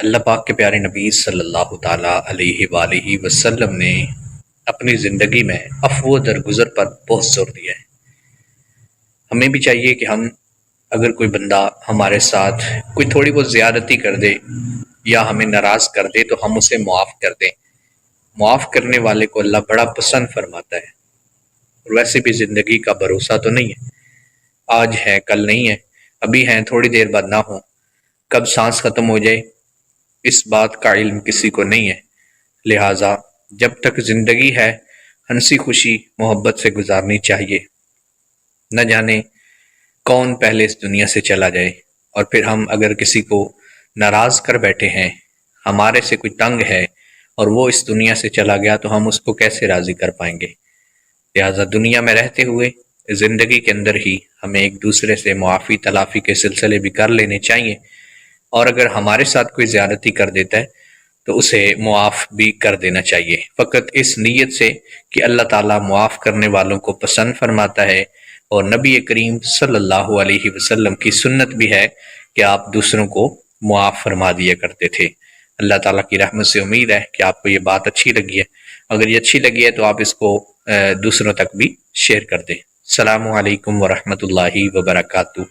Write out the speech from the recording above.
اللہ پاک کے پیارے نبی صلی اللہ تعالیٰ علیہ وآلہ وسلم نے اپنی زندگی میں عفو و درگزر پر بہت زور دیا ہے۔ ہمیں بھی چاہیے کہ ہم اگر کوئی بندہ ہمارے ساتھ کوئی تھوڑی بہت زیادتی کر دے یا ہمیں ناراض کر دے تو ہم اسے معاف کر دیں۔ معاف کرنے والے کو اللہ بڑا پسند فرماتا ہے۔ اور ویسے بھی زندگی کا بھروسہ تو نہیں ہے، آج ہے کل نہیں ہے، ابھی ہیں تھوڑی دیر بعد نہ ہو، کب سانس ختم ہو جائے اس بات کا علم کسی کو نہیں ہے۔ لہٰذا جب تک زندگی ہے ہنسی خوشی محبت سے گزارنی چاہیے۔ نہ جانے کون پہلے اس دنیا سے چلا جائے، اور پھر ہم اگر کسی کو ناراض کر بیٹھے ہیں، ہمارے سے کوئی تنگ ہے اور وہ اس دنیا سے چلا گیا تو ہم اس کو کیسے راضی کر پائیں گے؟ لہٰذا دنیا میں رہتے ہوئے زندگی کے اندر ہی ہمیں ایک دوسرے سے معافی تلافی کے سلسلے بھی کر لینے چاہیے، اور اگر ہمارے ساتھ کوئی زیادتی کر دیتا ہے تو اسے معاف بھی کر دینا چاہیے، فقط اس نیت سے کہ اللہ تعالیٰ معاف کرنے والوں کو پسند فرماتا ہے، اور نبی کریم صلی اللہ علیہ وسلم کی سنت بھی ہے کہ آپ دوسروں کو معاف فرما دیا کرتے تھے۔ اللہ تعالیٰ کی رحمت سے امید ہے کہ آپ کو یہ بات اچھی لگی ہے۔ اگر یہ اچھی لگی ہے تو آپ اس کو دوسروں تک بھی شیئر کر دیں۔ السلام علیکم ورحمۃ اللہ وبرکاتہ۔